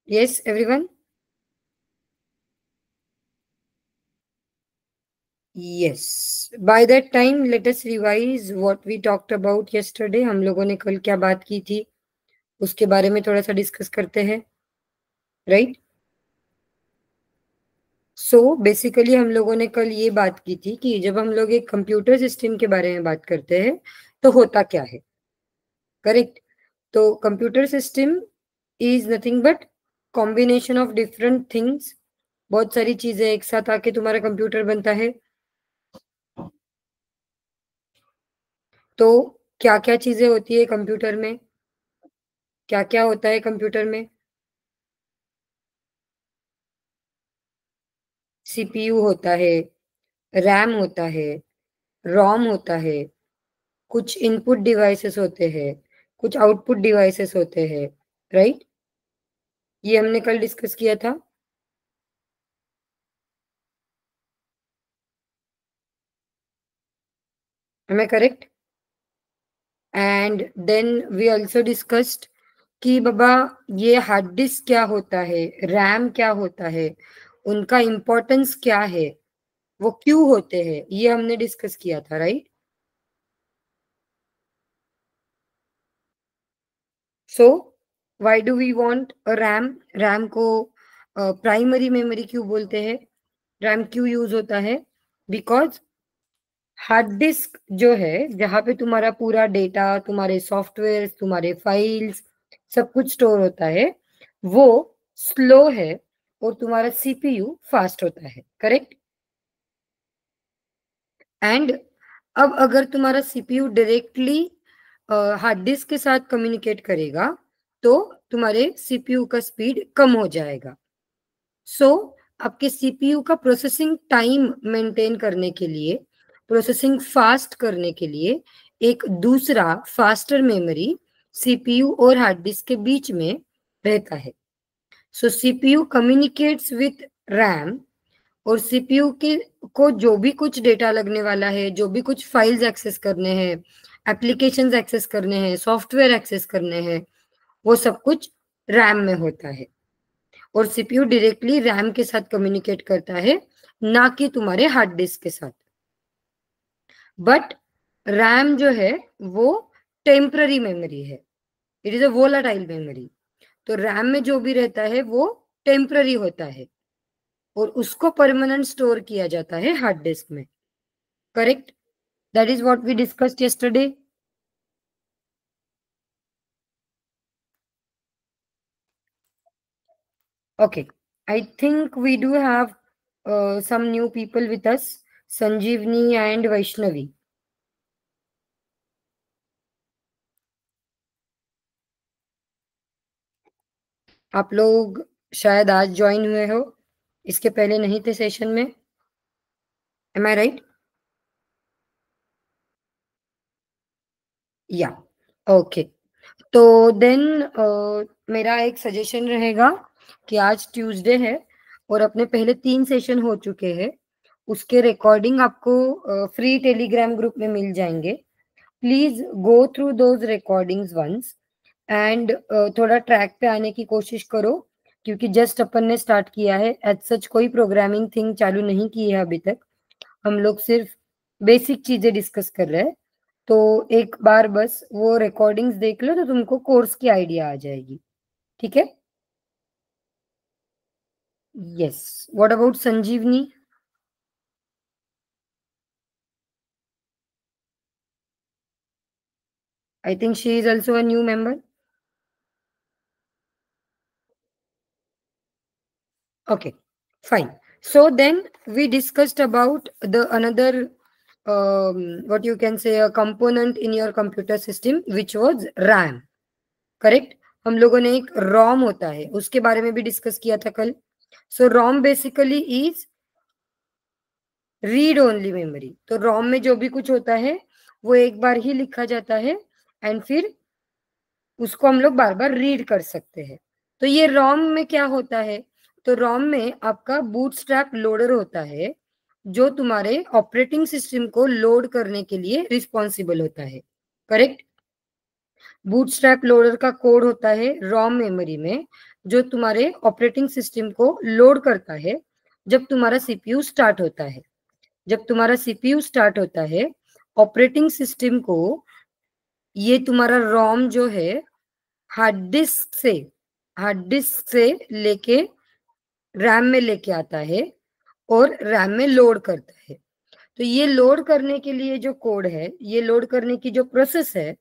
Yes, everyone? Yes. By that time, let us revise what we talked about yesterday. हम लोगों ने कल क्या बात की थी उसके बारे में थोड़ा सा डिस्कस करते हैं, राइट? सो बेसिकली हम लोगों ने कल ये बात की थी कि जब हम लोग एक कंप्यूटर सिस्टम के बारे में बात करते हैं तो होता क्या है, करेक्ट? तो computer system is nothing but combination of different things. बहुत सारी चीजें एक साथ आके तुम्हारा कंप्यूटर बनता है। तो क्या क्या चीजें होती है कंप्यूटर में? क्या क्या होता है कंप्यूटर में? सीपीयू होता है, रैम होता है, रोम होता है, कुछ इनपुट डिवाइसेस होते हैं, कुछ आउटपुट डिवाइसेस होते हैं, राइट? ये हमने कल डिस्कस किया था। Am I correct? And then we also discussed कि बाबा ये हार्ड डिस्क क्या होता है, रैम क्या होता है, उनका इम्पोर्टेंस क्या है, वो क्यों होते हैं, ये हमने डिस्कस किया था, right? So why do we want a RAM? RAM को प्राइमरी मेमोरी क्यों बोलते हैं? रैम क्यों यूज होता है? बिकॉज हार्ड डिस्क जो है, जहां पे तुम्हारा पूरा डेटा, तुम्हारे सॉफ्टवेयर, तुम्हारे फाइल्स, सब कुछ स्टोर होता है, वो स्लो है और तुम्हारा सीपीयू फास्ट होता है, करेक्ट? एंड अब अगर तुम्हारा सीपीयू डायरेक्टली हार्ड डिस्क के साथ कम्युनिकेट करेगा तो तुम्हारे सीपीयू का स्पीड कम हो जाएगा। सो आपके सीपीयू का प्रोसेसिंग टाइम मेंटेन करने के लिए, प्रोसेसिंग फास्ट करने के लिए एक दूसरा फास्टर मेमोरी सीपीयू और हार्ड डिस्क के बीच में रहता है। सो सीपीयू कम्युनिकेट्स विथ रैम, और सीपीयू के को जो भी कुछ डेटा लगने वाला है, जो भी कुछ फाइल्स एक्सेस करने हैं, एप्लीकेशंस एक्सेस करने हैं, सॉफ्टवेयर एक्सेस करने हैं, वो सब कुछ रैम में होता है। और सीपीयू डायरेक्टली रैम के साथ कम्युनिकेट करता है, ना कि तुम्हारे हार्ड डिस्क के साथ। बट रैम जो है वो टेम्पररी मेमोरी है, it is a volatile memory. तो रैम में जो भी रहता है वो टेम्पररी होता है और उसको परमानेंट स्टोर किया जाता है हार्ड डिस्क में, correct? That is what we discussed yesterday. Okay, I think we do have some new people with us, Sanjeevni and Vaishnavi. आप लोग शायद आज ज्वाइन हुए हो, इसके पहले नहीं थे सेशन में। M I right? या ओके। तो देन मेरा एक सजेशन रहेगा कि आज ट्यूसडे है और अपने पहले 3 सेशन हो चुके हैं, उसके रिकॉर्डिंग आपको फ्री टेलीग्राम ग्रुप में मिल जाएंगे। Please go through those recordings once and थोड़ा ट्रैक पे आने की कोशिश करो, क्योंकि जस्ट अपन ने स्टार्ट किया है, एज सच कोई प्रोग्रामिंग थिंग चालू नहीं की है अभी तक। हम लोग सिर्फ बेसिक चीजें डिस्कस कर रहे हैं। तो एक बार बस वो रिकॉर्डिंग्स देख लो तो तुमको कोर्स की आइडिया आ जाएगी, ठीक है? Yes. What about Sanjeevani? I think she is also a new member. Okay, fine. So then we discussed about the another what you can say a component in your computer system which was RAM, correct? हम लोगों ने एक रोम होता है उसके बारे में भी डिस्कस किया था कल। So ROM basically is read only memory. तो रोम में जो भी कुछ होता है वो एक बार ही लिखा जाता है एंड फिर उसको हम लोग बार बार रीड कर सकते हैं। तो ये रोम में क्या होता है? तो रोम में आपका बूटस्ट्रैप लोडर होता है, जो तुम्हारे ऑपरेटिंग सिस्टम को लोड करने के लिए रिस्पॉन्सिबल होता है, करेक्ट? बूटस्ट्रैप लोडर का कोड होता है रॉम मेमोरी में, जो तुम्हारे ऑपरेटिंग सिस्टम को लोड करता है जब तुम्हारा सीपीयू स्टार्ट होता है। जब तुम्हारा सीपीयू स्टार्ट होता है, ऑपरेटिंग सिस्टम को ये तुम्हारा रॉम जो है हार्ड डिस्क से लेके रैम में लेके आता है और रैम में लोड करता है। तो ये लोड करने के लिए जो कोड है, ये लोड करने की जो प्रोसेस है,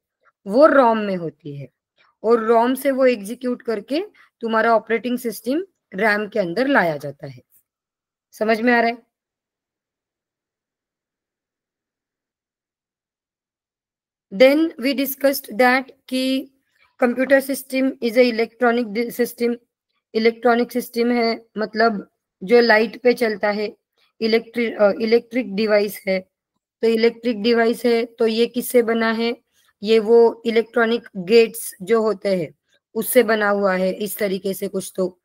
वो रॉम में होती है और रॉम से वो एग्जीक्यूट करके तुम्हारा ऑपरेटिंग सिस्टम रैम के अंदर लाया जाता है। समझ में आ रहा है? देन वी डिस्कस्ड दैट कि computer system is a electronic system. Electronic system है मतलब जो लाइट पे चलता है, इलेक्ट्रिक डिवाइस है। तो इलेक्ट्रिक डिवाइस है तो ये किससे बना है? ये वो इलेक्ट्रॉनिक गेट्स जो होते हैं उससे बना हुआ है, इस तरीके से कुछ। तो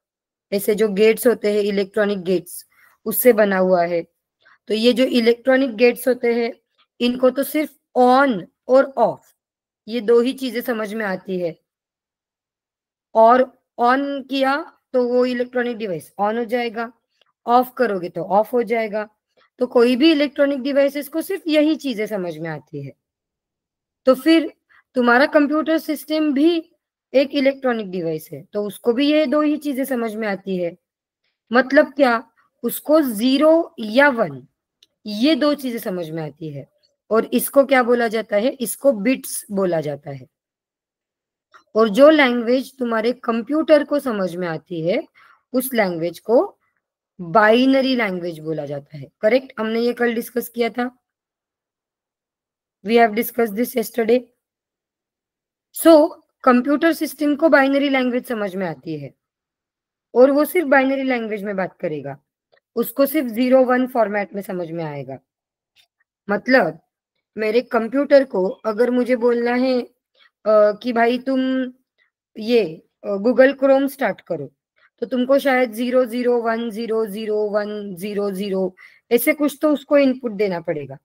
ऐसे जो गेट्स होते हैं, इलेक्ट्रॉनिक गेट्स, उससे बना हुआ है। तो ये जो इलेक्ट्रॉनिक गेट्स होते हैं, इनको तो सिर्फ ऑन और ऑफ, ये दो ही चीजें समझ में आती है। और ऑन किया तो वो इलेक्ट्रॉनिक डिवाइस ऑन हो जाएगा, ऑफ करोगे तो ऑफ हो जाएगा। तो कोई भी इलेक्ट्रॉनिक डिवाइसेस को सिर्फ यही चीजें समझ में आती है। तो फिर तुम्हारा कंप्यूटर सिस्टम भी एक इलेक्ट्रॉनिक डिवाइस है, तो उसको भी ये दो ही चीजें समझ में आती है। मतलब क्या? उसको 0 या 1, ये दो चीजें समझ में आती है। और इसको क्या बोला जाता है? इसको बिट्स बोला जाता है। और जो लैंग्वेज तुम्हारे कंप्यूटर को समझ में आती है, उस लैंग्वेज को बाइनरी लैंग्वेज बोला जाता है। करेक्ट? हमने ये कल डिस्कस किया था। We have discuss this yesterday. So computer system को बाइनरी लैंग्वेज समझ में आती है और वो सिर्फ बाइनरी लैंग्वेज में बात करेगा। उसको सिर्फ 0-1 फॉर्मेट में समझ में आएगा। मतलब मेरे कंप्यूटर को अगर मुझे बोलना है कि भाई तुम ये गूगल क्रोम स्टार्ट करो, तो तुमको शायद 001001000 ऐसे कुछ तो उसको इनपुट देना पड़ेगा।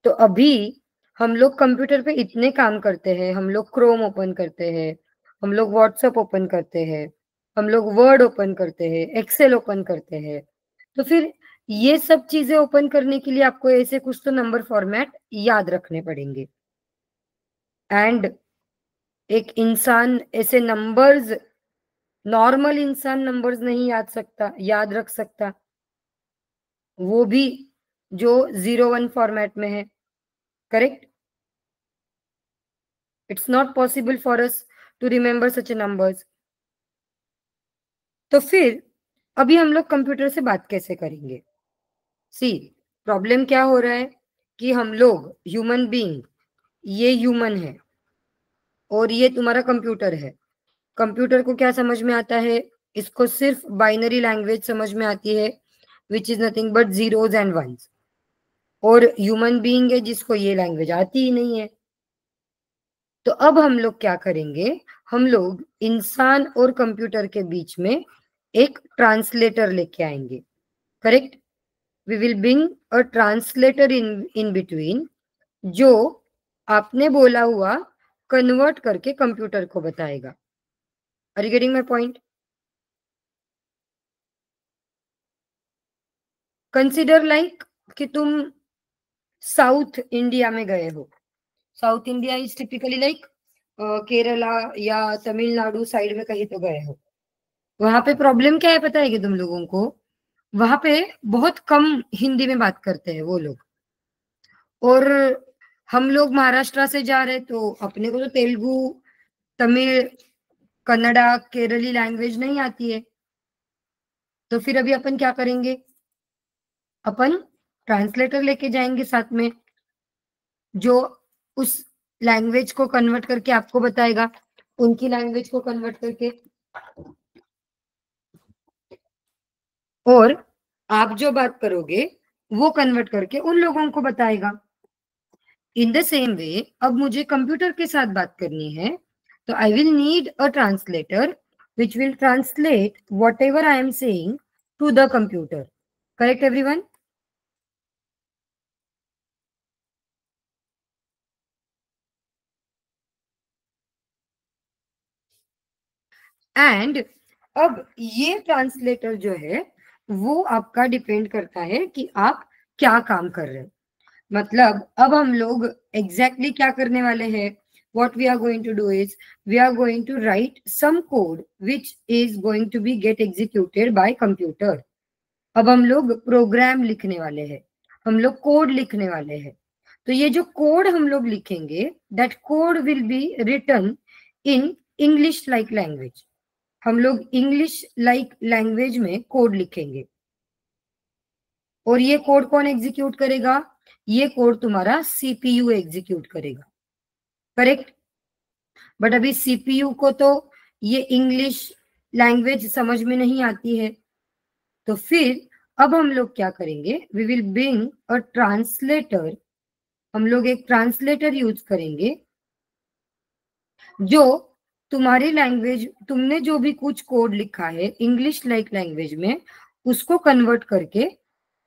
तो अभी हम लोग कंप्यूटर पे इतने काम करते हैं, हम लोग क्रोम ओपन करते हैं, हम लोग व्हाट्सएप ओपन करते हैं, हम लोग वर्ड ओपन करते हैं, एक्सेल ओपन करते हैं। तो फिर ये सब चीजें ओपन करने के लिए आपको ऐसे कुछ तो नंबर फॉर्मेट याद रखने पड़ेंगे। एंड एक इंसान ऐसे नंबर्स, नॉर्मल इंसान नंबर्स नहीं याद रख सकता, वो भी जो 0-1 फॉर्मेट में है। Correct? It's not possible for us to remember such numbers. तो फिर अभी हम लोग कंप्यूटर से बात कैसे करेंगे? सी, प्रॉब्लम क्या हो रहा है कि हम लोग ह्यूमन बीइंग, ये ह्यूमन है और ये तुम्हारा कंप्यूटर है। कंप्यूटर को क्या समझ में आता है? इसको सिर्फ बाइनरी लैंग्वेज समझ में आती है, which is nothing but zeros and ones. और ह्यूमन बीइंग है जिसको ये लैंग्वेज आती ही नहीं है। तो अब हम लोग क्या करेंगे? हम लोग इंसान और कंप्यूटर के बीच में एक ट्रांसलेटर लेके आएंगे। Correct? We will bring a translator in between, जो आपने बोला हुआ कन्वर्ट करके कंप्यूटर को बताएगा। Are you getting my point? Consider like कि तुम साउथ इंडिया में गए हो। South India is typically like Kerala या तमिलनाडु साइड में कहीं तो गए हो। वहां पे प्रॉब्लम क्या है पता है कि तुम लोगों को? वहां पे बहुत कम हिंदी में बात करते हैं वो लोग। और हम लोग महाराष्ट्र से जा रहे तो अपने को तो तेलुगु, तमिल, कन्नड़ा, केरली लैंग्वेज नहीं आती है। तो फिर अभी अपन क्या करेंगे? अपन ट्रांसलेटर लेके जाएंगे साथ में, जो उस लैंग्वेज को कन्वर्ट करके आपको बताएगा, उनकी लैंग्वेज को कन्वर्ट करके। और आप जो बात करोगे वो कन्वर्ट करके उन लोगों को बताएगा। इन द सेम वे अब मुझे कंप्यूटर के साथ बात करनी है, तो I will need a translator which will translate whatever I am saying to the computer. Correct everyone? And अब ये ट्रांसलेटर जो है वो आपका डिपेंड करता है कि आप क्या काम कर रहे हैं। मतलब अब हम लोग एग्जैक्टली क्या करने वाले हैं, what we are going to do is we are going to write some code which is going to be get executed by computer। अब हम लोग प्रोग्राम लिखने वाले हैं, हम लोग कोड लिखने वाले हैं। तो ये जो कोड हम लोग लिखेंगे, that code will be written in English like language. हम लोग इंग्लिश लाइक लैंग्वेज में कोड लिखेंगे और ये कोड कौन एग्जीक्यूट करेगा, ये कोड तुम्हारा सीपीयू एग्जीक्यूट करेगा, करेक्ट। बट अभी सीपीयू को तो ये इंग्लिश लैंग्वेज समझ में नहीं आती है, तो फिर अब हम लोग क्या करेंगे, we will bring a translator. हम लोग एक ट्रांसलेटर यूज करेंगे जो तुम्हारी लैंग्वेज, तुमने जो भी कुछ कोड लिखा है इंग्लिश लाइक लैंग्वेज में, उसको कन्वर्ट करके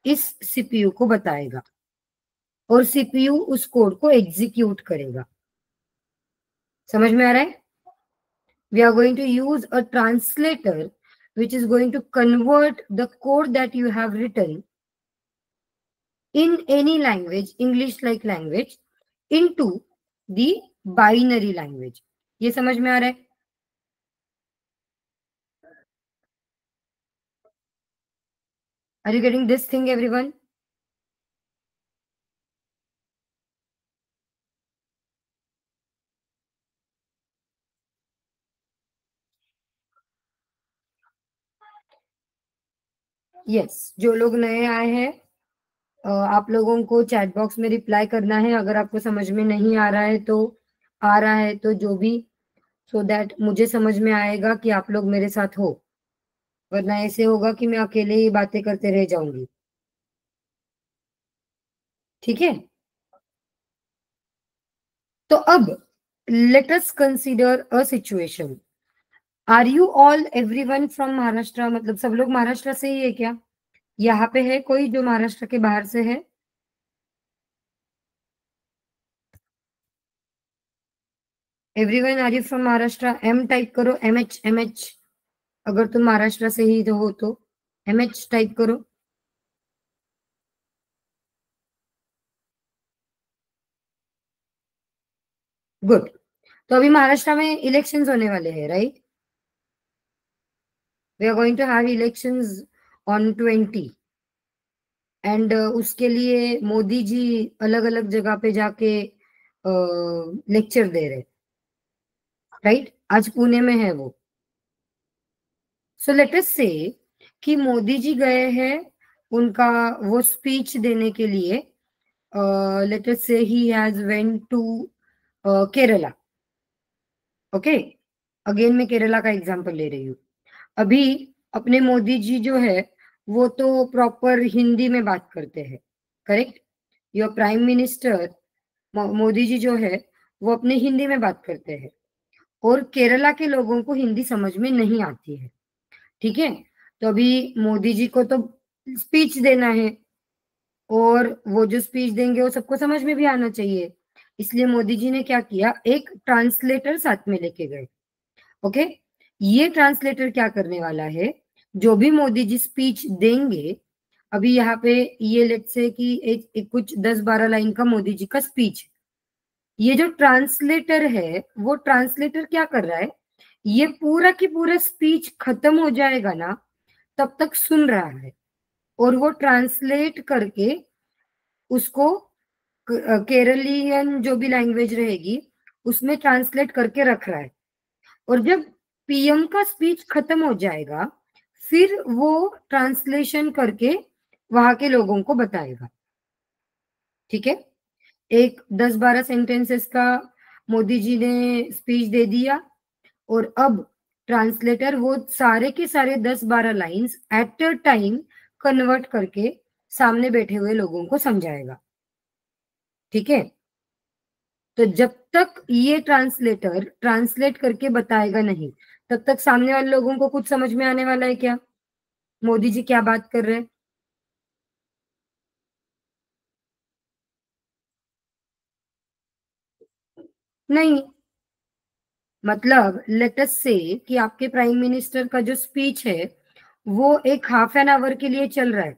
इस सीपीयू को बताएगा और सीपीयू उस कोड को एग्जीक्यूट करेगा। समझ में आ रहा है? We are going to use a translator which is going to convert the code that you have written in any language, English like language, into the binary language। ये समझ में आ रहा है? Are you getting this thing, everyone? Yes, जो लोग नए आए हैं, आप लोगों को चैट बॉक्स में रिप्लाई करना है अगर आपको समझ में नहीं आ रहा है तो, आ रहा है तो जो भी, सो दैट मुझे समझ में आएगा कि आप लोग मेरे साथ हो, वरना ऐसे होगा कि मैं अकेले ही बातें करते रह जाऊंगी। ठीक है, तो अब let us consider a situation. Are you all everyone from Maharashtra, मतलब सब लोग महाराष्ट्र से ही है क्या? यहाँ पे है कोई जो महाराष्ट्र के बाहर से है? Everyone are you from Maharashtra? M type करो, एम एच। अगर तुम महाराष्ट्र से ही हो तो एम एच टाइप करो। गुड। तो अभी महाराष्ट्र में इलेक्शंस होने वाले हैं, right? We are going to have elections on 20। And उसके लिए मोदी जी अलग अलग जगह पे जाके लेक्चर दे रहे, राइट? आज पुणे में है वो। सो लेट अस से कि मोदी जी गए हैं उनका वो स्पीच देने के लिए। Let us say he has went to Kerala. Okay, again मैं केरला का एग्जांपल ले रही हूँ। अभी अपने मोदी जी जो है वो तो प्रॉपर हिंदी में बात करते हैं, correct. Your prime minister Modi ji जो है वो अपने हिंदी में बात करते हैं और केरला के लोगों को हिंदी समझ में नहीं आती है, ठीक है। तो अभी मोदी जी को तो स्पीच देना है और वो जो स्पीच देंगे वो सबको समझ में भी आना चाहिए, इसलिए मोदी जी ने क्या किया, एक ट्रांसलेटर साथ में लेके गए। ओके, ये ट्रांसलेटर क्या करने वाला है, जो भी मोदी जी स्पीच देंगे, अभी यहाँ पे ये लेट्स से कि एक कुछ 10-12 लाइन का मोदी जी का स्पीच, ये जो ट्रांसलेटर है वो ट्रांसलेटर क्या कर रहा है, ये पूरा की पूरा स्पीच खत्म हो जाएगा ना तब तक सुन रहा है और वो ट्रांसलेट करके उसको केरलियन जो भी लैंग्वेज रहेगी उसमें ट्रांसलेट करके रख रहा है। और जब पीएम का स्पीच खत्म हो जाएगा फिर वो ट्रांसलेशन करके वहां के लोगों को बताएगा, ठीक है। एक 10-12 सेंटेंसेस का मोदी जी ने स्पीच दे दिया और अब ट्रांसलेटर वो सारे के सारे 10-12 lines at a time convert करके सामने बैठे हुए लोगों को समझाएगा, ठीक है। तो जब तक ये ट्रांसलेटर ट्रांसलेट करके बताएगा नहीं तब तक सामने वाले लोगों को कुछ समझ में आने वाला है क्या, मोदी जी क्या बात कर रहे हैं? नहीं, मतलब लेट अस से कि आपके प्राइम मिनिस्टर का जो स्पीच है वो एक हाफ एन आवर के लिए चल रहा है,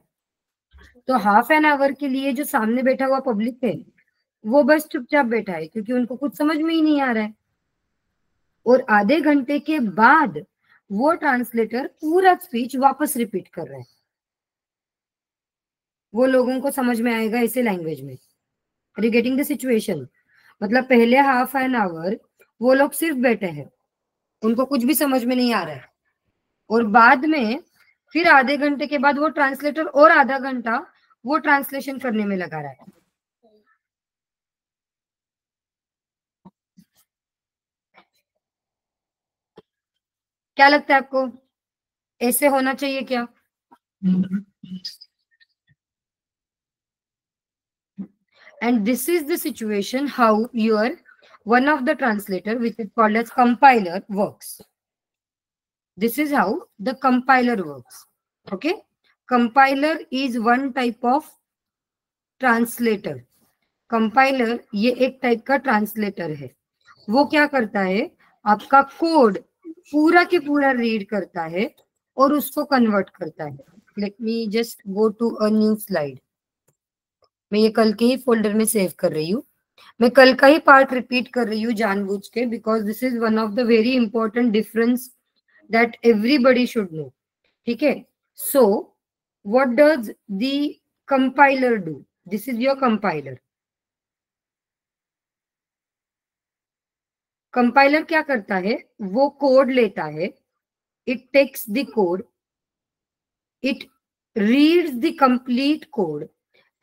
तो हाफ एन आवर के लिए जो सामने बैठा हुआ पब्लिक है वो बस चुपचाप बैठा है क्योंकि उनको कुछ समझ में ही नहीं आ रहा है, और आधे घंटे के बाद वो ट्रांसलेटर पूरा स्पीच वापस रिपीट कर रहा है। वो लोगों को समझ में आएगा ऐसे लैंग्वेज में। Are you getting the situation? मतलब पहले हाफ एन आवर वो लोग सिर्फ बैठे हैं, उनको कुछ भी समझ में नहीं आ रहा है, और बाद में फिर आधे घंटे के बाद वो ट्रांसलेटर और आधा घंटा वो ट्रांसलेशन करने में लगा रहा है। क्या लगता है आपको, ऐसे होना चाहिए क्या? And this is the situation how your one of the translator, which is called as compiler, works. This is how the compiler works. Okay, compiler is one type of translator. Compiler ये एक type का translator है। वो क्या करता है, आपका code पूरा के पूरा रीड करता है और उसको कन्वर्ट करता है। Let me just go to a new slide. मैं ये कल के ही फोल्डर में सेव कर रही हूँ। मैं कल का ही पार्ट रिपीट कर रही हूँ जानबूझ के, because this is one of the very important difference that everybody should know. ठीक है, so what does the compiler do? This is your compiler. Compiler क्या करता है, वो कोड लेता है, it takes the code, it reads the complete code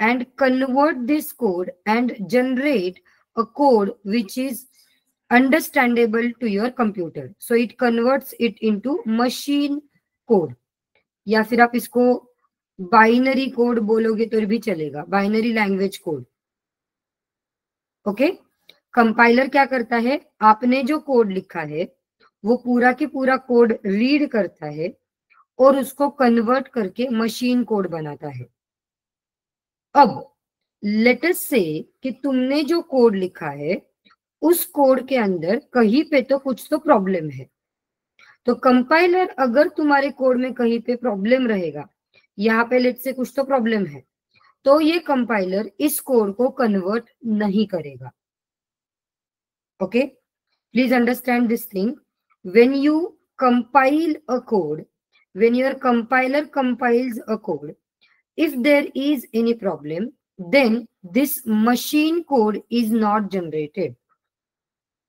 and convert this code and generate a code which is understandable to your computer. So it converts it into machine code, या फिर आप इसको binary code बोलोगे तो भी चलेगा, binary language code. Okay, compiler क्या करता है, आपने जो कोड लिखा है वो पूरा के पूरा कोड रीड करता है और उसको कन्वर्ट करके मशीन कोड बनाता है। अब लेट अस से कि तुमने जो कोड लिखा है उस कोड के अंदर कहीं पे तो कुछ तो प्रॉब्लम है, तो कंपाइलर अगर तुम्हारे कोड में कहीं पे प्रॉब्लम रहेगा, यहाँ पे लेट से कुछ तो प्रॉब्लम है, तो ये कंपाइलर इस कोड को कन्वर्ट नहीं करेगा। Okay, please understand this thing. When you compile a code, when your compiler compiles a code, if there is any problem, then this machine code is not generated.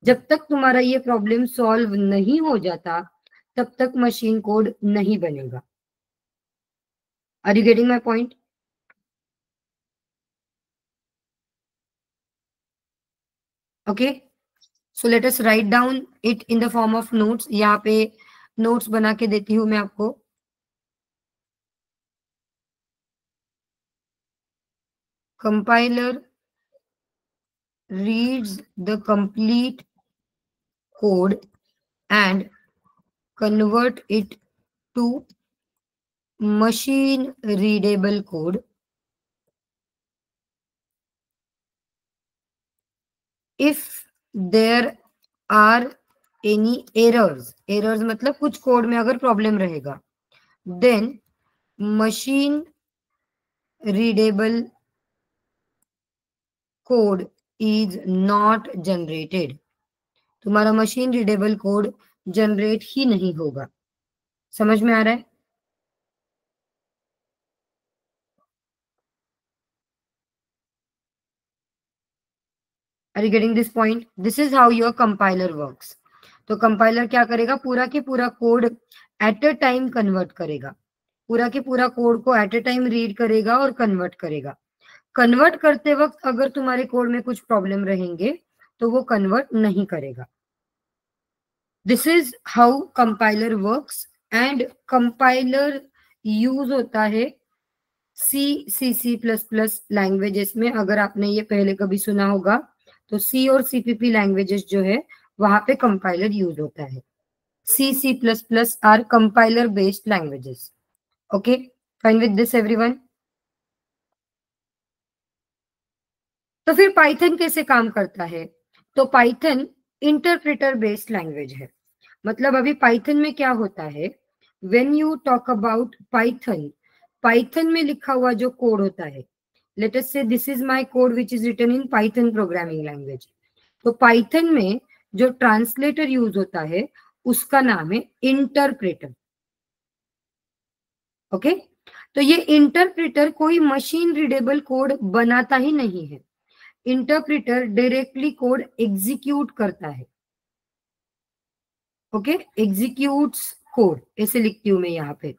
जब तक तुम्हारा ये problem solve नहीं हो जाता तब तक मशीन कोड नहीं बनेगा। Are you getting my point? Okay, so let us write down it in the form of notes. यहाँ पे नोट्स बना के देती हूँ मैं आपको। Compiler reads the complete code and convert it to machine readable code if there are any errors. errors मतलब कुछ कोड में अगर प्रॉब्लम रहेगा, then machine readable code is not generated. तुम्हारा मशीन रीडेबल कोड जनरेट ही नहीं होगा। समझ में आ रहा है? Are you getting this point? This is how your compiler works. तो कंपाइलर क्या करेगा, पूरा के पूरा code at a time convert करेगा, पूरा के पूरा कोड को एट अ टाइम रीड करेगा और कन्वर्ट करेगा। कन्वर्ट करते वक्त अगर तुम्हारे कोड में कुछ प्रॉब्लम रहेंगे तो वो कन्वर्ट नहीं करेगा। This is how compiler works, and compiler use होता है C++ लैंग्वेजेस में। अगर आपने ये पहले कभी सुना होगा तो C और CPP लैंग्वेजेस जो है वहां पे कंपाइलर यूज होता है। C++ or compiler based languages. Okay, fine with this everyone? तो फिर पाइथन कैसे काम करता है? तो पाइथन इंटरप्रेटर बेस्ड लैंग्वेज है। मतलब अभी पाइथन में क्या होता है, when you talk about Python, Python में लिखा हुआ जो कोड होता है, let us say this is my code which is written in Python programming language, तो पाइथन में जो ट्रांसलेटर यूज होता है उसका नाम है इंटरप्रेटर। ओके, तो ये इंटरप्रेटर कोई मशीन रीडेबल कोड बनाता ही नहीं है, इंटरप्रेटर डायरेक्टली कोड एग्जीक्यूट करता है। ओके, एग्जीक्यूट्स कोड ऐसे लिखती हूं मैं यहाँ पे।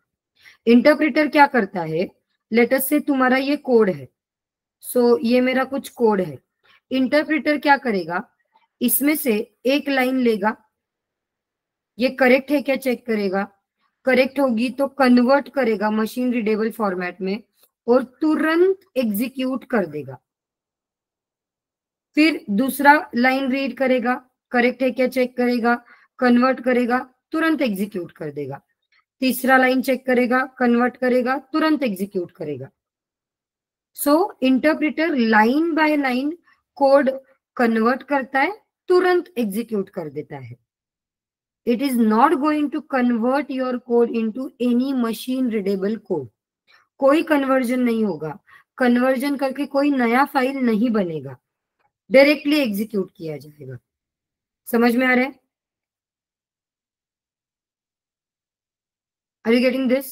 इंटरप्रेटर क्या करता है, लेट अस से तुम्हारा ये कोड है, सो ये मेरा कुछ कोड है, इंटरप्रेटर क्या करेगा, इसमें से एक लाइन लेगा, ये करेक्ट है क्या चेक करेगा, करेक्ट होगी तो कन्वर्ट करेगा मशीन रीडेबल फॉर्मेट में और तुरंत एग्जीक्यूट कर देगा। फिर दूसरा लाइन रीड करेगा, करेक्ट है क्या चेक करेगा, कन्वर्ट करेगा, तुरंत एग्जीक्यूट कर देगा। तीसरा लाइन चेक करेगा, कन्वर्ट करेगा, तुरंत एग्जीक्यूट करेगा। So interpreter line by line code convert करता है, तुरंत एग्जीक्यूट कर देता है। It is not going to convert your code into any machine readable code, कोई कन्वर्जन नहीं होगा, कन्वर्जन करके कोई नया फाइल नहीं बनेगा, डायरेक्टली एग्जीक्यूट किया जाएगा। समझ में आ रहा है? Are you getting this?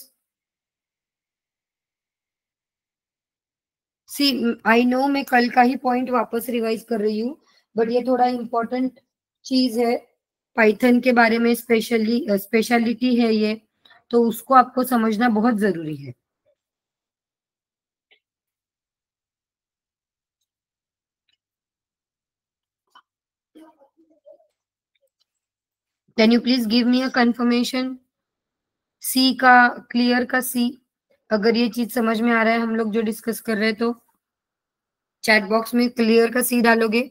See, I know मैं कल का ही पॉइंट वापस रिवाइज कर रही हूँ, बट ये थोड़ा इंपॉर्टेंट चीज है पाइथन के बारे में, स्पेशलिटी है ये, तो उसको आपको समझना बहुत जरूरी है। Can you please give me a confirmation, सी का, क्लियर का सी, अगर ये चीज समझ में आ रहा है हम लोग जो डिस्कस कर रहे हैं तो चैट बॉक्स में क्लियर का सी डालोगे।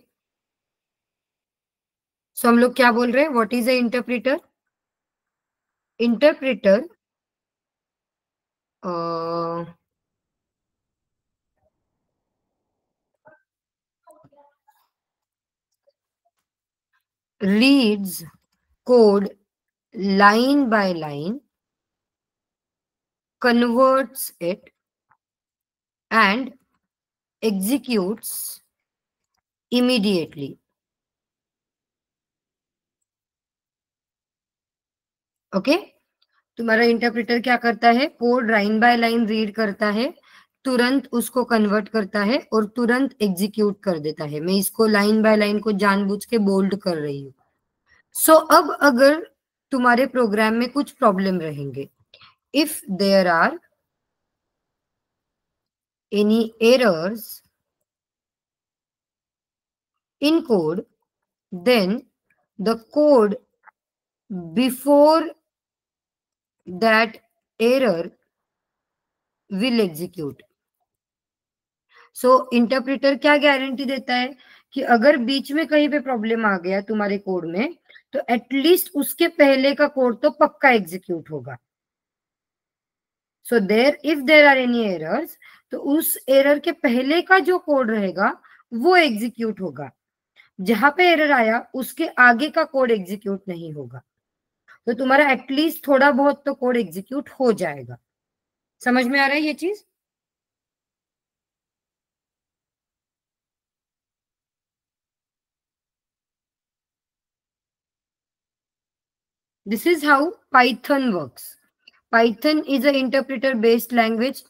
सो हम लोग क्या बोल रहे हैं, what is a interpreter? Interpreter reads code line by line, converts it, and executes immediately. Okay, तुम्हारा इंटरप्रेटर क्या करता है, code line by line read करता है, तुरंत उसको कन्वर्ट करता है और तुरंत एग्जीक्यूट कर देता है। मैं इसको लाइन बाय लाइन को जानबूझ के बोल्ड कर रही हूँ। सो अब अगर तुम्हारे प्रोग्राम में कुछ प्रॉब्लम रहेंगे, if there are any errors in code, then the code before that error will execute. So interpreter क्या गारंटी देता है कि अगर बीच में कहीं पे प्रॉब्लम आ गया तुम्हारे कोड में, तो एटलीस्ट उसके पहले का कोड तो पक्का एग्जीक्यूट होगा। So there if there are any errors, तो उस एरर के पहले का जो कोड रहेगा वो एग्जीक्यूट होगा, जहां पे एरर आया उसके आगे का कोड एग्जीक्यूट नहीं होगा। तो तुम्हारा एटलीस्ट थोड़ा बहुत तो कोड एग्जीक्यूट हो जाएगा। समझ में आ रहा है ये चीज? This is how Python works. Python is a interpreter based language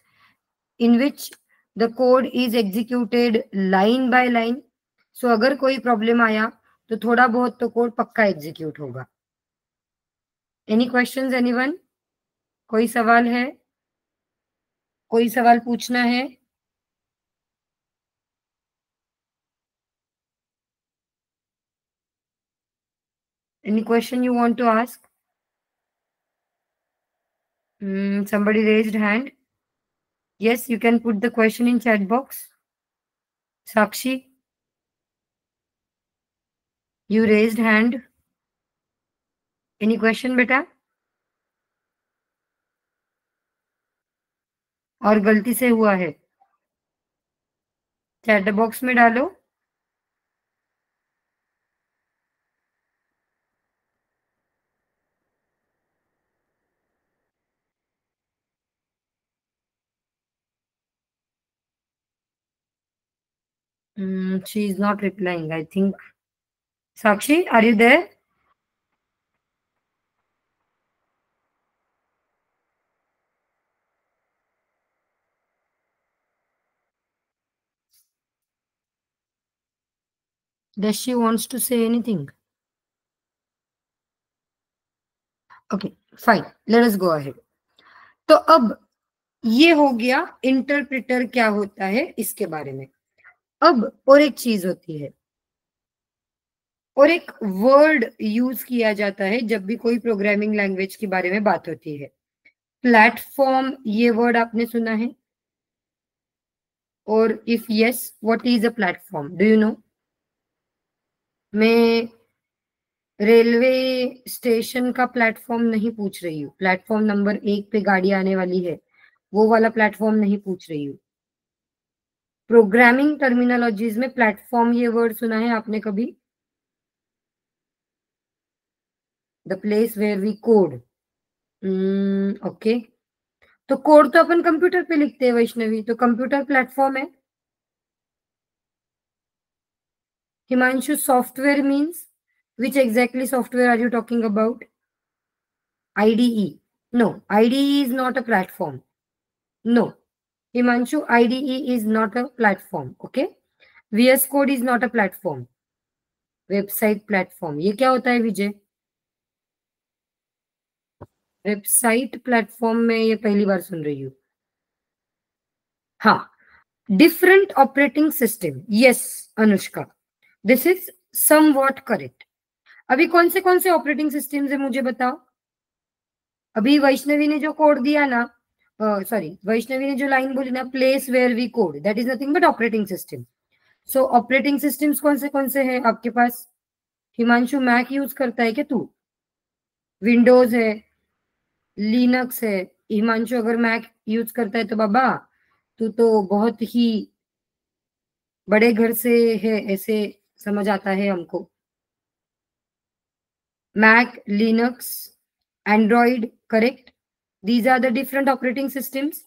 in which the code is executed line by line. So अगर कोई प्रॉब्लम आया तो थोड़ा बहुत तो कोड पक्का एग्जीक्यूट होगा। Any questions anyone? कोई सवाल है? कोई सवाल पूछना है? Any question you want to ask? Somebody raised hand. Yes, you can put the question in chat box. Sakshi, you raised hand. Any question बेटा? और गलती से हुआ है चैट बॉक्स में डालो। She is not replying, I think. Sakshi, are you there? Does she wants to say anything? Okay, fine. Let us go ahead. तो अब ये हो गया इंटरप्रेटर क्या होता है इसके बारे में. अब और एक चीज होती है, और एक वर्ड यूज किया जाता है जब भी कोई प्रोग्रामिंग लैंग्वेज के बारे में बात होती है. प्लेटफॉर्म, ये वर्ड आपने सुना है? और if yes, what is a platform, do you know? मैं रेलवे स्टेशन का प्लेटफॉर्म नहीं पूछ रही हूँ. प्लेटफॉर्म नंबर 1 पे गाड़ी आने वाली है, वो वाला प्लेटफॉर्म नहीं पूछ रही हूँ. प्रोग्रामिंग टर्मिनोलॉजीज में प्लेटफॉर्म ये वर्ड सुना है आपने कभी? The place where we code. Okay, तो कोड तो अपन कंप्यूटर पे लिखते हैं वैष्णवी, तो कंप्यूटर प्लेटफॉर्म है. Himanshu, software means which exactly software are you talking about? IDE. No, IDE is not a platform. No. Himanshu, IDE is not a platform. Okay. VS Code is not a platform. Website platform ये क्या होता है विजय? Website platform में ये पहली बार सुन रही हूँ. हाँ, different operating system. Yes Anushka, this is somewhat correct. अभी कौन से ऑपरेटिंग सिस्टम्स है मुझे बताओ. अभी वैष्णवी ने जो कोड दिया ना, सॉरी, वैष्णवी ने जो लाइन बोली ना, place where we code, that is nothing but operating system. So operating systems कौन से हैं आपके पास? हिमांशु, मैक यूज करता है क्या तू? विंडोज है, लिनक्स है. हिमांशु अगर मैक यूज करता है तो बाबा तू तो बहुत ही बड़े घर से है, ऐसे समझ आता है हमको. Mac, Linux, Android, correct. These are the different operating systems.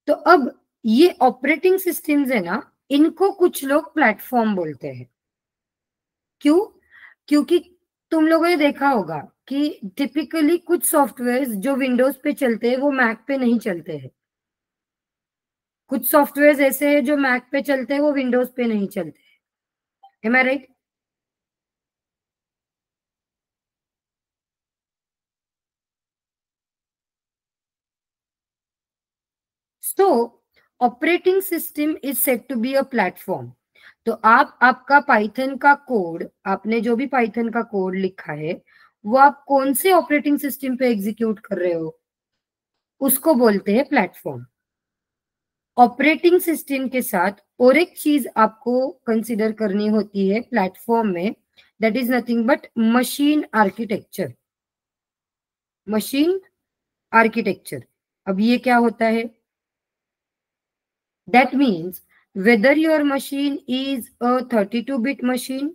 तो अब ये ऑपरेटिंग सिस्टम्स है ना, इनको कुछ लोग प्लेटफॉर्म बोलते हैं. क्यों? क्योंकि तुम लोगों ने देखा होगा कि टिपिकली कुछ सॉफ्टवेयर जो विंडोज पे चलते हैं वो मैक पे नहीं चलते हैं. कुछ सॉफ्टवेयर ऐसे हैं जो मैक पे चलते हैं वो विंडोज पे नहीं चलते हैं. Am I right? So operating system is set to be a platform. तो आप आपका पाइथन का कोड, आपने जो भी पाइथन का कोड लिखा है वो आप कौन से ऑपरेटिंग सिस्टम पे एग्जीक्यूट कर रहे हो, उसको बोलते हैं प्लेटफॉर्म. ऑपरेटिंग सिस्टम के साथ और एक चीज आपको कंसिडर करनी होती है प्लेटफॉर्म में, that is nothing but machine architecture. Machine architecture. अब ये क्या होता है? That means whether your machine is a 32-bit machine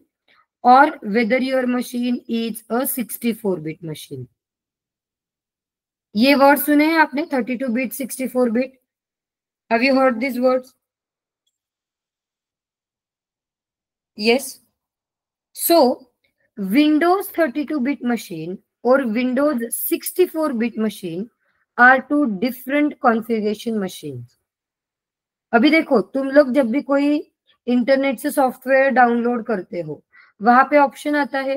or whether your machine is a 64-bit machine. ये वर्ड सुने हैं आपने, 32-bit, 64-bit? Have you heard these words? Yes. So Windows 32-bit machine or Windows 64-bit machine are two different configuration machines. अभी देखो, तुम लोग जब भी कोई इंटरनेट से सॉफ्टवेयर डाउनलोड करते हो, वहां पे ऑप्शन आता है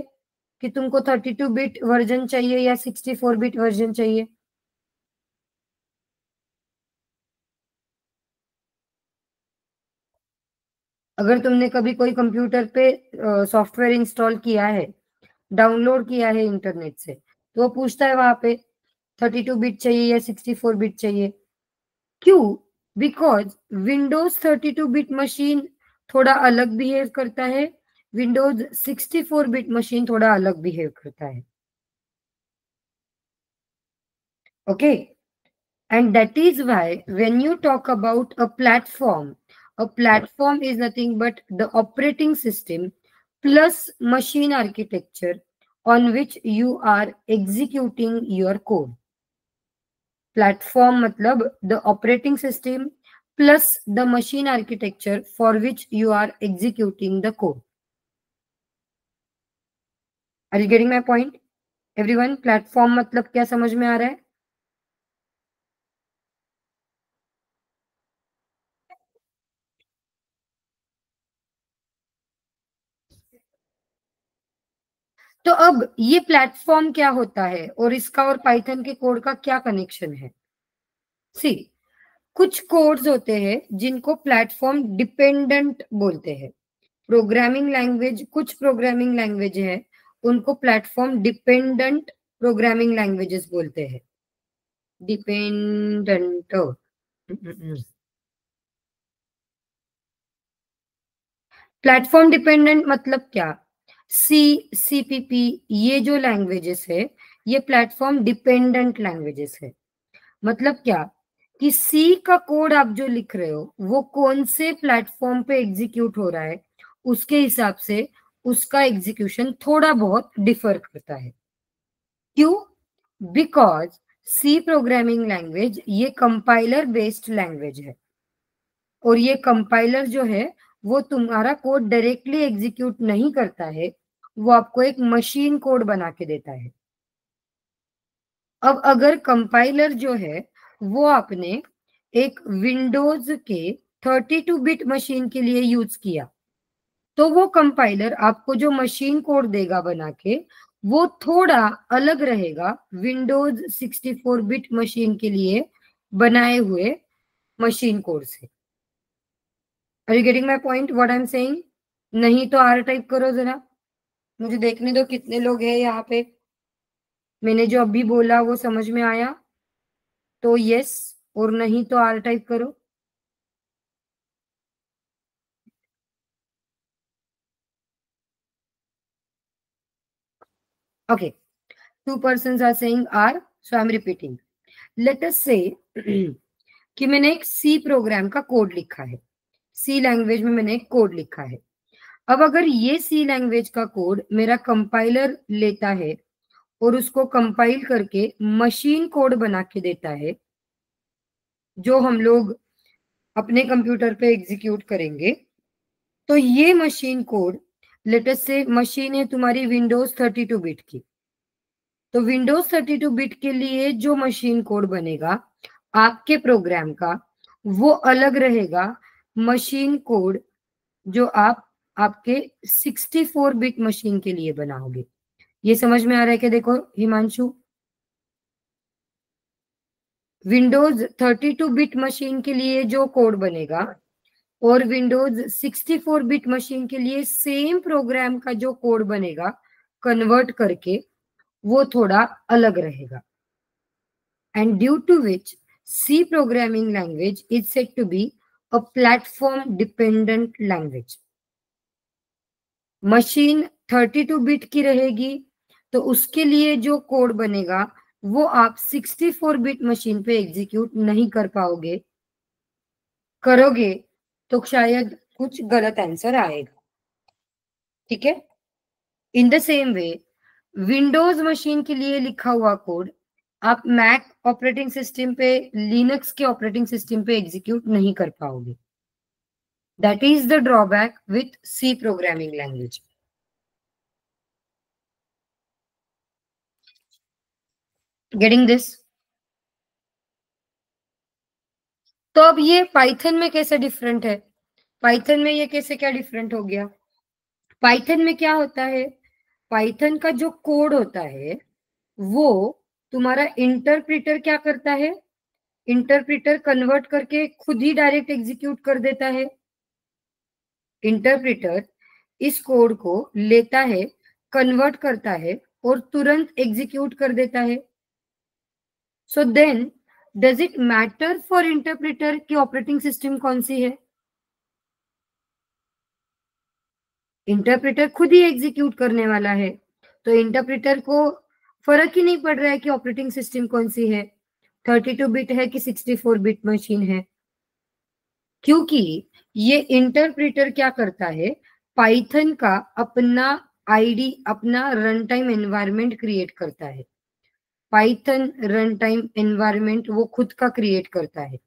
कि तुमको 32-बिट वर्जन चाहिए या 64-बिट वर्जन चाहिए. अगर तुमने कभी कोई कंप्यूटर पे सॉफ्टवेयर इंस्टॉल किया है, डाउनलोड किया है इंटरनेट से, तो वो पूछता है वहां पे 32-बिट चाहिए या 64-बिट चाहिए. क्यों? बिकॉज विंडोज 32-बिट मशीन थोड़ा अलग बिहेव करता है, विंडोज 64-बिट मशीन थोड़ा अलग बिहेव करता है. Okay, and that is why when you talk about a platform is nothing but the operating system plus machine architecture on which you are executing your code. Platform मतलब the operating system plus the machine architecture for which you are executing the code. Are you getting my point? Everyone, platform मतलब क्या समझ में आ रहा है? तो अब ये प्लेटफॉर्म क्या होता है और इसका और पाइथन के कोड का क्या कनेक्शन है? सी, कुछ कोड्स होते हैं जिनको प्लेटफॉर्म डिपेंडेंट बोलते हैं। प्रोग्रामिंग लैंग्वेज, कुछ प्रोग्रामिंग लैंग्वेज है उनको प्लेटफॉर्म डिपेंडेंट प्रोग्रामिंग लैंग्वेजेस बोलते हैं। डिपेंडेंट। प्लेटफॉर्म डिपेंडेंट मतलब क्या? सी, सीपीपी, ये जो लैंग्वेजेस है ये प्लेटफॉर्म डिपेंडेंट लैंग्वेजेस है। मतलब क्या कि सी का कोड आप जो लिख रहे हो वो कौन से प्लेटफॉर्म पे एग्जीक्यूट हो रहा है उसके हिसाब से उसका एग्जीक्यूशन थोड़ा बहुत डिफर करता है। क्यों? बिकॉज सी प्रोग्रामिंग लैंग्वेज ये कंपाइलर बेस्ड लैंग्वेज है और ये कंपाइलर जो है वो तुम्हारा कोड डायरेक्टली एग्जीक्यूट नहीं करता है, वो आपको एक मशीन कोड बना के देता है। अब अगर कंपाइलर जो है वो आपने एक विंडोज के 32 बिट मशीन के लिए यूज किया तो वो कंपाइलर आपको जो मशीन कोड देगा बना के वो थोड़ा अलग रहेगा विंडोज 64 बिट मशीन के लिए बनाए हुए मशीन कोड से। Are you getting my point what I am saying? नहीं तो आर टाइप करो जरा, मुझे देखने दो कितने लोग हैं यहाँ पे। मैंने जो अभी बोला वो समझ में आया तो यस, और नहीं तो आर टाइप करो। Okay, 2 persons are saying R, so I'm repeating. Let us say कि मैंने एक सी प्रोग्राम का कोड लिखा है, सी लैंग्वेज में मैंने एक कोड लिखा है। अब अगर ये सी लैंग्वेज का कोड मेरा कंपाइलर लेता है और उसको कंपाइल करके मशीन कोड बना के देता है जो हम लोग अपने कंप्यूटर पे एग्जीक्यूट करेंगे, तो ये मशीन कोड, लेट अस से मशीन है तुम्हारी विंडोज 32 बिट की, तो विंडोज 32 बिट के लिए जो मशीन कोड बनेगा आपके प्रोग्राम का वो अलग रहेगा मशीन कोड जो आप आपके 64 बिट मशीन के लिए बनाओगे। ये समझ में आ रहा है कि देखो हिमांशु, विंडोज 32 बिट मशीन के लिए जो कोड बनेगा और विंडोज 64 बिट मशीन के लिए सेम प्रोग्राम का जो कोड बनेगा कन्वर्ट करके वो थोड़ा अलग रहेगा। And due to which C programming language is said to be a platform dependent language. Machine 32 bit की रहेगी तो उसके लिए जो कोड बनेगा वो आप 64 बिट मशीन पे एग्जीक्यूट नहीं कर पाओगे, करोगे तो शायद कुछ गलत आंसर आएगा। ठीक है? In the same way Windows machine के लिए लिखा हुआ कोड आप मैक ऑपरेटिंग सिस्टम पे, लिनक्स के ऑपरेटिंग सिस्टम पे एग्जीक्यूट नहीं कर पाओगे। That is the drawback with C programming language. Getting this? तो अब ये पाइथन में कैसे डिफरेंट है? पाइथन में ये कैसे क्या डिफरेंट हो गया? पाइथन में क्या होता है, पाइथन का जो कोड होता है वो तुम्हारा इंटरप्रिटर क्या करता है, इंटरप्रिटर कन्वर्ट करके खुद ही डायरेक्ट एग्जीक्यूट कर देता है। इंटरप्रिटर इस कोड को लेता है, कन्वर्ट करता है और तुरंत एग्जीक्यूट कर देता है। So then does it matter for interpreter कि ऑपरेटिंग सिस्टम कौन सी है? इंटरप्रिटर खुद ही एग्जीक्यूट करने वाला है तो इंटरप्रिटर को फर्क ही नहीं पड़ रहा है कि ऑपरेटिंग सिस्टम कौन सी है, 32 बिट है कि 64 बिट मशीन है, क्योंकि ये इंटरप्रेटर क्या करता है, पाइथन का अपना आईडी, अपना रन टाइम एनवायरनमेंट क्रिएट करता है। पाइथन रन टाइम एनवायरनमेंट वो खुद का क्रिएट करता है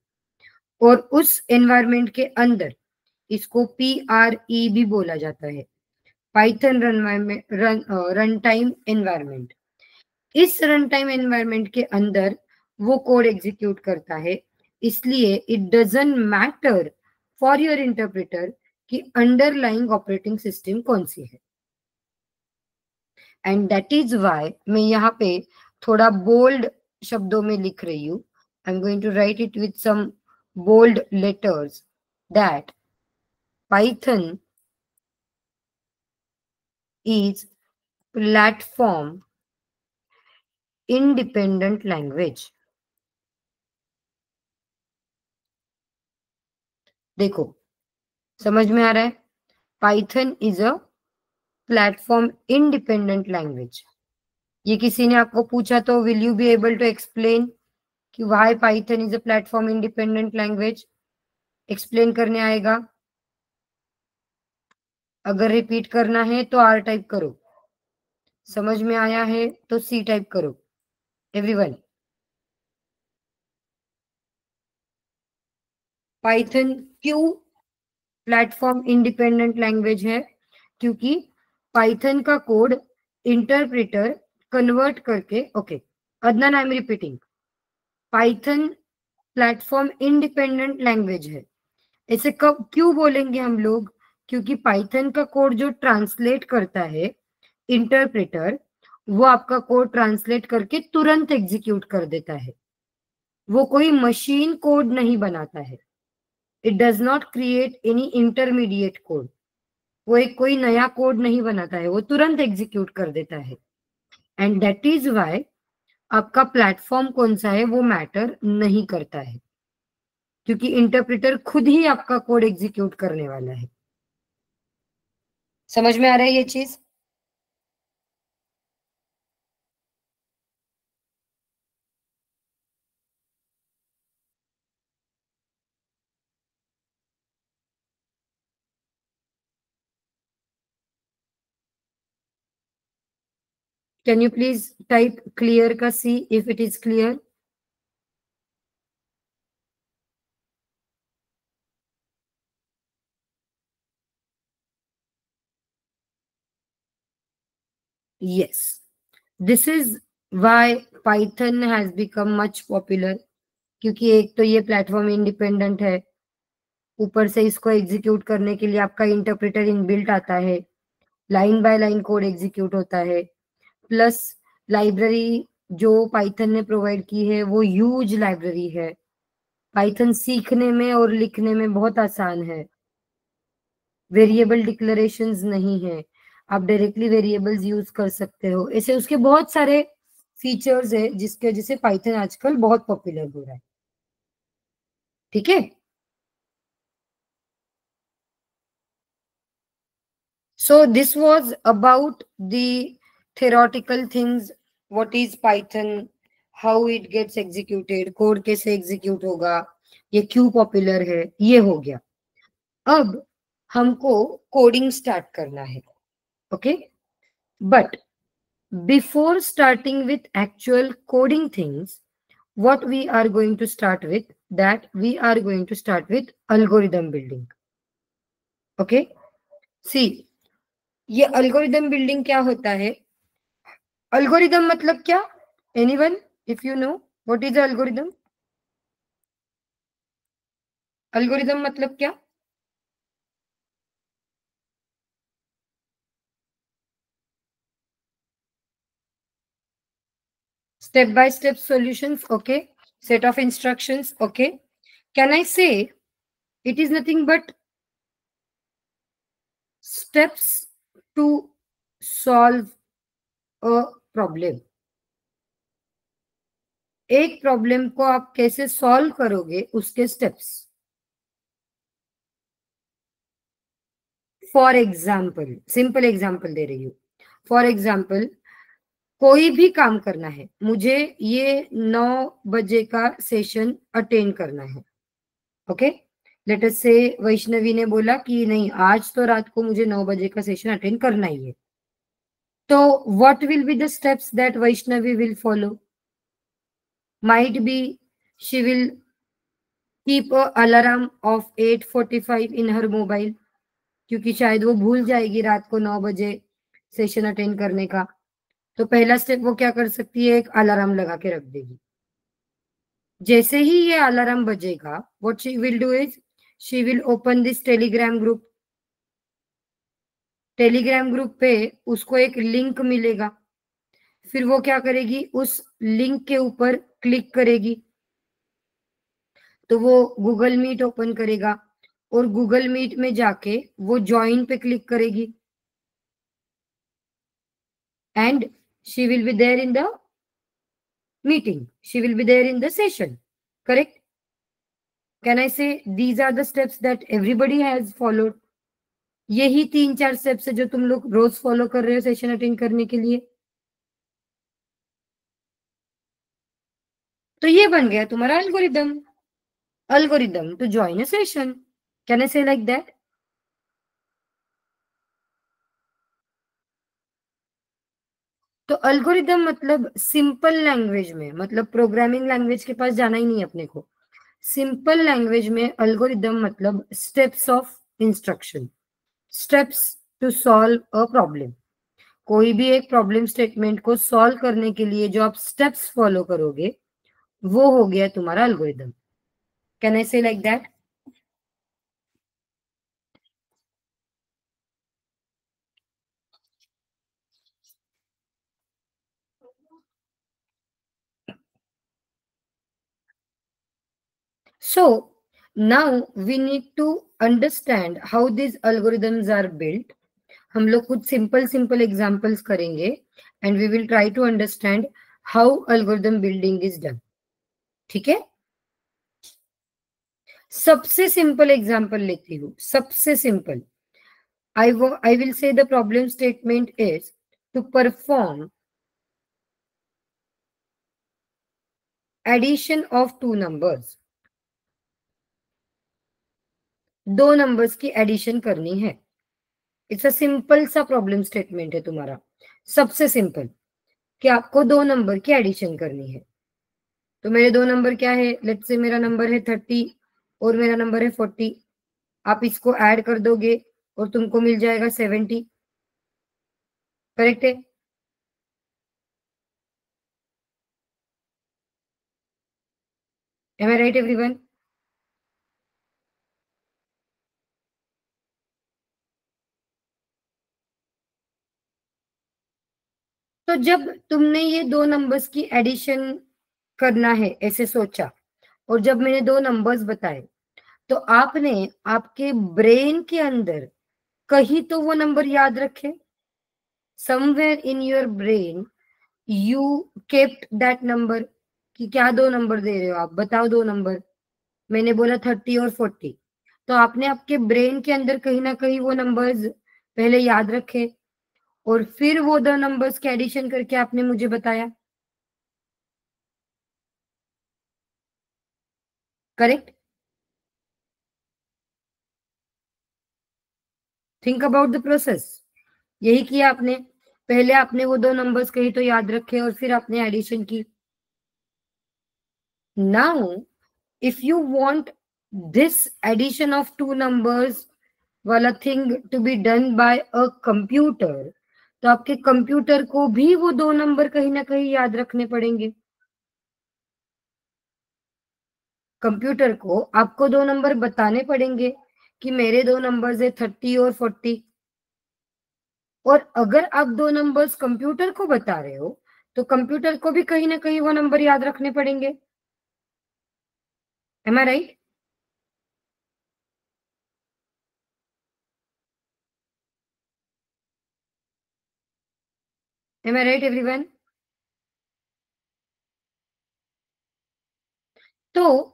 और उस एनवायरमेंट के अंदर इसको PRE भी बोला जाता है, पाइथन रन टाइम एनवायरमेंट। इस रन टाइम एनवायरमेंट के अंदर वो कोड एग्जीक्यूट करता है, इसलिए it doesn't matter for your interpreter कि अंडरलाइंग ऑपरेटिंग सिस्टम कौन सी है। एंड दैट इज वाई मैं यहाँ पे थोड़ा बोल्ड शब्दों में लिख रही हूँ। I am going to write it with some bold letters that Python is platform independent language। देखो समझ में आ रहा है, Python is a platform independent language. ये किसी ने आपको पूछा तो will you be able to explain कि why Python is a platform independent language? Explain करने आएगा? अगर रिपीट करना है तो R टाइप करो, समझ में आया है तो C टाइप करो। एवरीवन, पाइथन क्यों प्लेटफॉर्म इंडिपेंडेंट लैंग्वेज है? क्योंकि पाइथन का कोड इंटरप्रेटर कन्वर्ट करके, okay Adnan I am repeating, Python platform independent language है। ऐसे कब क्यों बोलेंगे हम लोग? क्योंकि पाइथन का कोड जो ट्रांसलेट करता है इंटरप्रेटर, वो आपका कोड ट्रांसलेट करके तुरंत एग्जीक्यूट कर देता है। वो कोई मशीन कोड नहीं बनाता है। It does not create any intermediate code. वो एक कोई नया कोड नहीं बनाता है, वो तुरंत एग्जीक्यूट कर देता है। एंड दैट इज वाई आपका प्लेटफॉर्म कौन सा है वो मैटर नहीं करता है, क्योंकि इंटरप्रेटर खुद ही आपका कोड एग्जीक्यूट करने वाला है। समझ में आ रहा है ये चीज? Can you please type clear का C if it is clear? Yes, this is why Python has become much popular। क्योंकि एक तो ये प्लेटफॉर्म इंडिपेंडेंट है, ऊपर से इसको एग्जीक्यूट करने के लिए आपका इंटरप्रेटर इनबिल्ट आता है, line by line code execute होता है, प्लस लाइब्रेरी जो पाइथन ने प्रोवाइड की है वो ह्यूज लाइब्रेरी है। पाइथन सीखने में और लिखने में बहुत आसान है। वेरिएबल डिक्लेरेशंस नहीं है, आप डायरेक्टली वेरिएबल्स यूज कर सकते हो। ऐसे उसके बहुत सारे फीचर्स है जिसके वजह से पाइथन आजकल बहुत पॉपुलर हो रहा है। ठीक है, so this was about the theoretical things, what is Python, how it gets executed, code कैसे एग्जीक्यूट होगा, ये क्यों पॉपुलर है, ये हो गया। अब हमको कोडिंग स्टार्ट करना है, okay? But before starting with actual coding things, what we are going to start with, that we are going to start with algorithm building। okay, see, ये अल्गोरिदम बिल्डिंग क्या होता है? अल्गोरिदम मतलब क्या? Anyone, if you know what is algorithm? Algorithm मतलब क्या? Step by step solutions, okay, set of instructions, okay. Can I say it is nothing but steps to solve a problem. एक problem को आप कैसे solve करोगे उसके steps. For example, simple example दे रही हूँ। फॉर एग्जाम्पल, कोई भी काम करना है, मुझे ये 9 बजे का सेशन अटेंड करना है, ओके। लेट अस से वैष्णवी ने बोला कि नहीं, आज तो रात को मुझे 9 बजे का सेशन अटेंड करना ही है। तो what will be the steps that Vaishnavi will follow? Might be she will keep a alarm off 8:45 in her mobile, क्योंकि शायद वो भूल जाएगी रात को 9 बजे सेशन अटेंड करने का। तो पहला स्टेप वो क्या कर सकती है, एक अलार्म लगा के रख देगी। जैसे ही ये अलार्म बजेगा, what she will do is she will open this Telegram group. Telegram group पे उसको एक लिंक मिलेगा, फिर वो क्या करेगी, उस लिंक के ऊपर क्लिक करेगी तो वो गूगल मीट ओपन करेगा और गूगल मीट में जाके वो ज्वाइन पे क्लिक करेगी and she will be there in the meeting, she will be there in the session. Correct? Can I say these are the steps that everybody has followed? यही 3-4 steps है जो तुम लोग रोज फॉलो कर रहे हो सेशन अटेंड करने के लिए। तो ये बन गया तुम्हारा algorithm, algorithm to join a session. Can I say like that? तो एल्गोरिदम मतलब सिंपल लैंग्वेज में, मतलब प्रोग्रामिंग लैंग्वेज के पास जाना ही नहीं है अपने को। सिंपल लैंग्वेज में एल्गोरिदम मतलब steps of instruction, steps to solve a problem. कोई भी एक प्रॉब्लम स्टेटमेंट को सॉल्व करने के लिए जो आप स्टेप्स फॉलो करोगे वो हो गया तुम्हारा algorithm. Can I say like that? So now we need to understand how these algorithms are built. हम लोग कुछ सिंपल सिंपल एग्जांपल्स करेंगे and we will try to understand how algorithm building is done. ठीक है? सबसे simple example लेती हूँ, सबसे simple. I will say the problem statement is to perform addition of two numbers। दो नंबर्स की addition करनी है। इट्स अ सिंपल सा प्रॉब्लम स्टेटमेंट है तुम्हारा, सबसे सिंपल, कि आपको दो नंबर की एडिशन करनी है। तो मेरे दो नंबर क्या है, लेट्स से मेरा नंबर है 30 और मेरा नंबर है 40। आप इसको ऐड कर दोगे और तुमको मिल जाएगा 70। करेक्ट है? M I right everyone? तो जब तुमने ये दो नंबर्स की एडिशन करना है ऐसे सोचा, और जब मैंने दो नंबर्स बताए, तो आपने आपके ब्रेन के अंदर कहीं तो वो नंबर याद रखे। Somewhere in your brain you kept that number, कि क्या दो नंबर दे रहे हो आप, बताओ दो नंबर। मैंने बोला 30 और 40। तो आपने आपके ब्रेन के अंदर कहीं ना कहीं वो नंबर्स पहले याद रखे और फिर वो दो नंबर्स के एडिशन करके आपने मुझे बताया। Correct? Think about the process. यही किया आपने, पहले आपने वो दो नंबर्स कहीं तो याद रखे और फिर आपने एडिशन की। Now if you want this addition of two numbers वाला thing to be done by a computer, तो आपके कंप्यूटर को भी वो दो नंबर कहीं ना कहीं याद रखने पड़ेंगे। कंप्यूटर को आपको दो नंबर बताने पड़ेंगे कि मेरे दो नंबर्स है 30 और 40। और अगर आप दो नंबर्स कंप्यूटर को बता रहे हो तो कंप्यूटर को भी कहीं ना कहीं वो नंबर याद रखने पड़ेंगे। M I right? M I right everyone? तो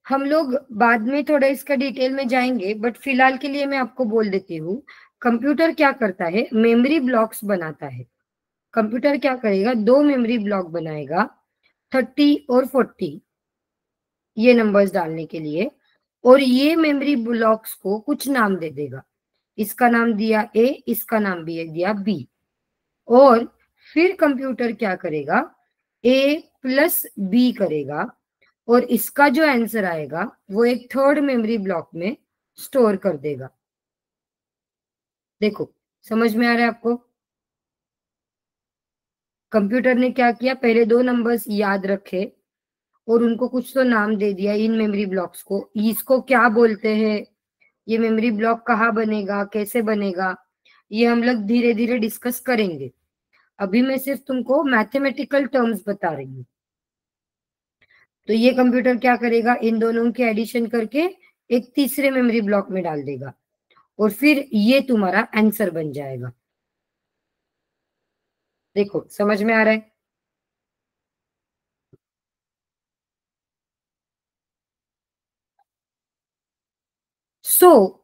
हम लोग बाद में थोड़ा इसका डिटेल में जाएंगे, बट फिलहाल के लिए मैं आपको बोल देती हूँ कंप्यूटर क्या करता है, मेमोरी ब्लॉक्स बनाता है। कंप्यूटर क्या करेगा, दो मेमोरी ब्लॉक बनाएगा 30 और 40 ये नंबर्स डालने के लिए, और ये मेमोरी ब्लॉक्स को कुछ नाम दे देगा। इसका नाम दिया ए, इसका नाम भी दिया बी। और फिर कंप्यूटर क्या करेगा, ए प्लस बी करेगा और इसका जो आंसर आएगा वो एक थर्ड मेमोरी ब्लॉक में स्टोर कर देगा। देखो समझ में आ रहा है आपको? कंप्यूटर ने क्या किया, पहले दो नंबर्स याद रखे और उनको कुछ तो नाम दे दिया इन मेमोरी ब्लॉक्स को। इसको क्या बोलते हैं, ये मेमोरी ब्लॉक कहाँ बनेगा, कैसे बनेगा, ये हम लोग धीरे धीरे डिस्कस करेंगे। अभी मैं सिर्फ तुमको मैथमेटिकल टर्म्स बता रही हूँ। तो ये कंप्यूटर क्या करेगा, इन दोनों के एडिशन करके एक तीसरे मेमोरी ब्लॉक में डाल देगा और फिर ये तुम्हारा आंसर बन जाएगा। देखो समझ में आ रहा है? सो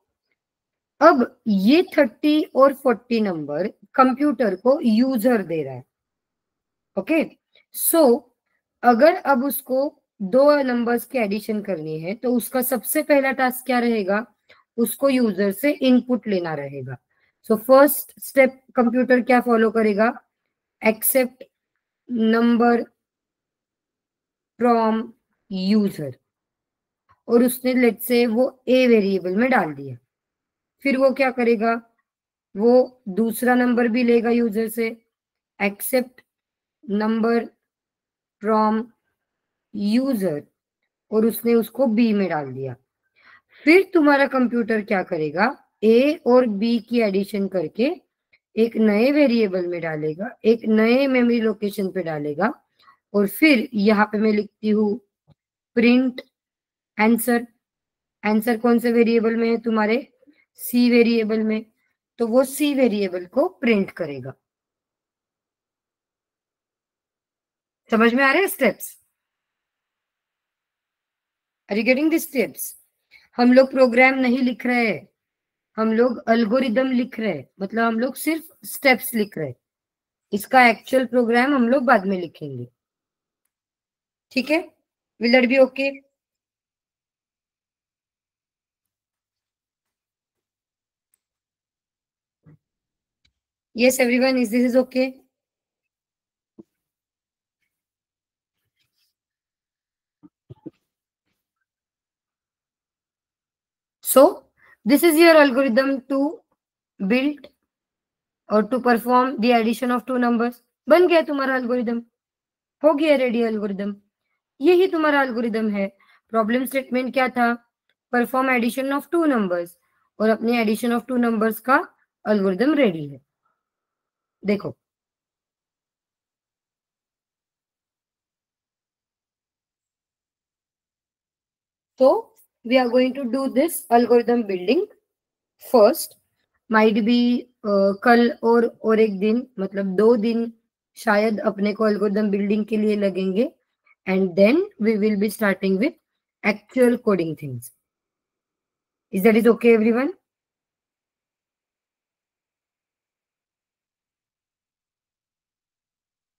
अब ये 30 और 40 नंबर कंप्यूटर को यूजर दे रहा है। ओके, सो अगर अब उसको दो नंबर्स के एडिशन करनी है तो उसका सबसे पहला टास्क क्या रहेगा, उसको यूजर से इनपुट लेना रहेगा। सो फर्स्ट स्टेप कंप्यूटर क्या फॉलो करेगा, एक्सेप्ट नंबर फ्रॉम यूजर, और उसने लेट से वो ए वेरिएबल में डाल दिया। फिर वो क्या करेगा, वो दूसरा नंबर भी लेगा यूजर से, एक्सेप्ट नंबर फ्रॉम यूजर, और उसने उसको बी में डाल दिया। फिर तुम्हारा कंप्यूटर क्या करेगा, ए और बी की एडिशन करके एक नए वेरिएबल में डालेगा, एक नए मेमोरी लोकेशन पे डालेगा, और फिर यहाँ पे मैं लिखती हूँ प्रिंट आंसर। आंसर कौन से वेरिएबल में है तुम्हारे, सी वेरिएबल में, तो वो सी वेरिएबल को प्रिंट करेगा। समझ में आ रहे हैं steps? Are you getting this steps? हम लोग प्रोग्राम नहीं लिख रहे हैं, हम लोग अल्गोरिदम लिख रहे हैं, मतलब हम लोग सिर्फ स्टेप्स लिख रहे हैं। इसका एक्चुअल प्रोग्राम हम लोग बाद में लिखेंगे। ठीक है, will that be okay? Yes everyone, is this is okay? So this is your algorithm to build or to perform the addition of two numbers. बन गया तुम्हारा algorithm, हो गया रेडी algorithm। यही तुम्हारा algorithm है। प्रॉब्लम स्टेटमेंट क्या था, perform addition of two numbers, और अपने एडिशन ऑफ टू नंबर्स का algorithm रेडी है। देखो so we are going to do this algorithm building first। Might be कल और एक दिन, मतलब 2 दिन शायद अपने को एल्गोरिथम बिल्डिंग के लिए लगेंगे, and then we will be starting with actual coding things. Is that is okay everyone?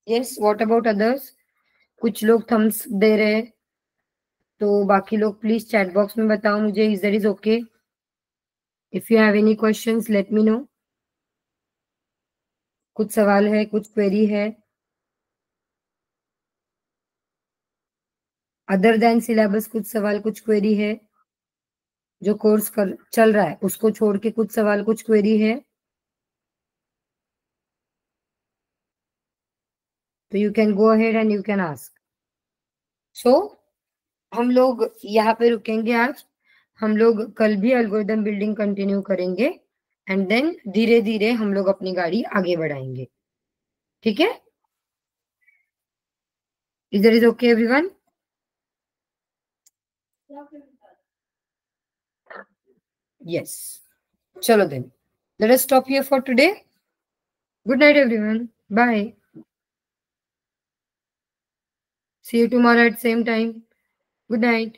Yes, what about others? कुछ लोग थम्स दे रहे हैं, तो बाकी लोग प्लीज चैट बॉक्स में बताओ मुझे, is that is okay? If you have any questions let me know. कुछ सवाल है, कुछ क्वेरी है? अदर देन सिलेबस कुछ सवाल, कुछ क्वेरी है? जो कोर्स कर चल रहा है उसको छोड़ के कुछ सवाल, कुछ क्वेरी है? तो you can go ahead and you can ask. So हम लोग यहाँ पे रुकेंगे आज। हम लोग कल भी एल्गोरिथम बिल्डिंग कंटिन्यू करेंगे, एंड देन धीरे धीरे हम लोग अपनी गाड़ी आगे बढ़ाएंगे। ठीक है, इधर इज ओके एवरीवन? यस, चलो then let us stop here for today. Good night everyone, bye, see you tomorrow at same time. Good night.